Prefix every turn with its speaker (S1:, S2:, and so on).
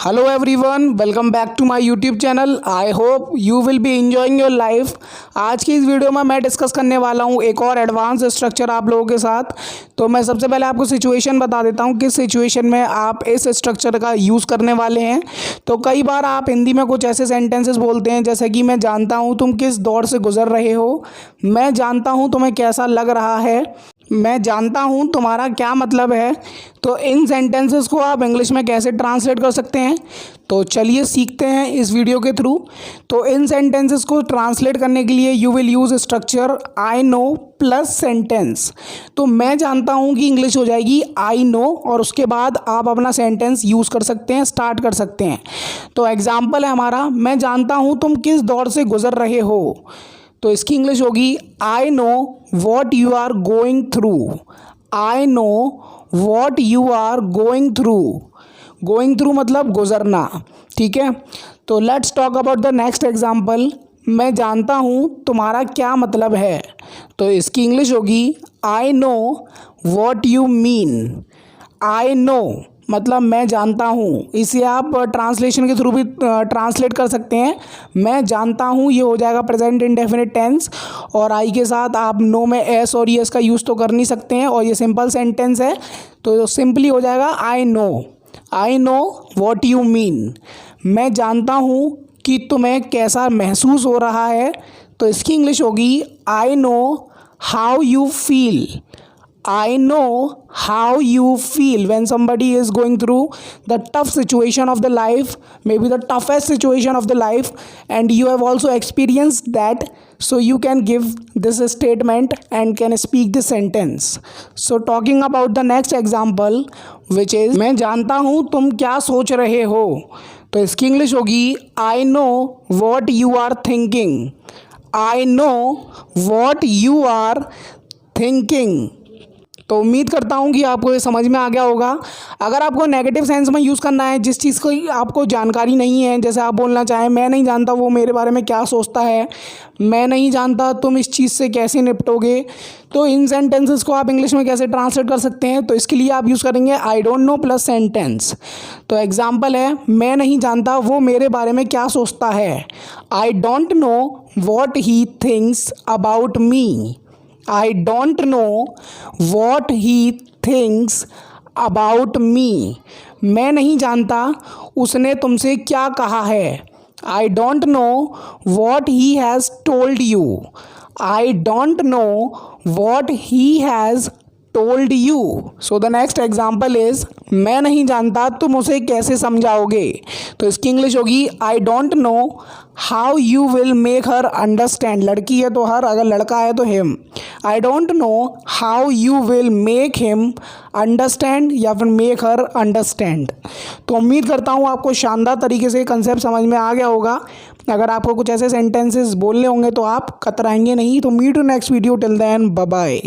S1: Hello everyone, welcome back to my YouTube channel. I hope you will be enjoying your life. आज की इस video में मैं discuss करने वाला हूँ एक और एडवांस स्ट्रक्चर आप लोगों के साथ। तो मैं सबसे पहले आपको सिचुएशन बता देता हूँ किस सिचुएशन में आप इस स्ट्रक्चर का यूज़ करने वाले हैं। तो कई बार आप हिंदी में कुछ ऐसे सेंटेंसेस बोलते हैं जैसे कि मैं जानता हूँ तुम किस दौर से गुजर रहे हो, मैं जानता हूँ तुम्हें कैसा लग रहा है, मैं जानता हूँ तुम्हारा क्या मतलब है। तो इन सेंटेंसेस को आप इंग्लिश में कैसे ट्रांसलेट कर सकते हैं, तो चलिए सीखते हैं इस वीडियो के थ्रू। तो इन सेंटेंसेस को ट्रांसलेट करने के लिए you will use structure I know plus sentence. तो मैं जानता हूँ कि इंग्लिश हो जाएगी आई नो और उसके बाद आप अपना सेंटेंस यूज़ कर सकते हैं, स्टार्ट कर सकते हैं। तो एग्जाम्पल है हमारा, मैं जानता हूँ तुम किस दौर से गुजर रहे हो। तो इसकी इंग्लिश होगी I know what you are going through. I know what you are going through. Going through मतलब गुजरना, ठीक है। तो let's talk about the next example, मैं जानता हूँ तुम्हारा क्या मतलब है। तो इसकी इंग्लिश होगी I know what you mean. I know मतलब मैं जानता हूँ, इसे आप ट्रांसलेशन के थ्रू भी ट्रांसलेट कर सकते हैं। मैं जानता हूँ ये हो जाएगा प्रेजेंट इंडेफिनिट टेंस, और आई के साथ आप नो में एस और यस का यूज़ तो कर नहीं सकते हैं, और ये सिंपल सेंटेंस है तो सिंपली हो जाएगा I know what you mean. मैं जानता हूँ कि तुम्हें कैसा महसूस हो रहा है। तो इसकी इंग्लिश होगी I know how you feel. I know how you feel when somebody is going through the tough situation of the life, maybe the toughest situation of the life, and you have also experienced that, so you can give this statement and can speak this sentence. So talking about the next example, which is मैं जानता हूँ तुम क्या सोच रहे हो। तो इसकी इंग्लिश होगी I know what you are thinking. I know what you are thinking. तो उम्मीद करता हूँ कि आपको ये समझ में आ गया होगा। अगर आपको नेगेटिव सेंस में यूज़ करना है, जिस चीज़ की आपको जानकारी नहीं है, जैसे आप बोलना चाहें मैं नहीं जानता वो मेरे बारे में क्या सोचता है, मैं नहीं जानता तुम इस चीज़ से कैसे निपटोगे, तो इन सेंटेंसेस को आप इंग्लिश में कैसे ट्रांसलेट कर सकते हैं। तो इसके लिए आप यूज़ करेंगे I don't know plus sentence. तो एग्जाम्पल है, मैं नहीं जानता वो मेरे बारे में क्या सोचता है। I don't know what he thinks about me. I don't know what he thinks about me. मैं नहीं जानता उसने तुमसे क्या कहा है। I don't know what he has told you. I don't know what he has told you. So the next example is मैं नहीं जानता तुम उसे कैसे समझाओगे। तो इसकी इंग्लिश होगी I don't know how you will make her understand. लड़की है तो हर, अगर लड़का है तो him. I don't know how you will make him understand या फिर मेक हर अंडरस्टैंड। तो उम्मीद करता हूँ आपको शानदार तरीके से कंसेप्ट समझ में आ गया होगा। अगर आपको कुछ ऐसे सेंटेंसेस बोलने होंगे तो आप कतराएंगे नहीं। तो meet you next video, till then bye bye.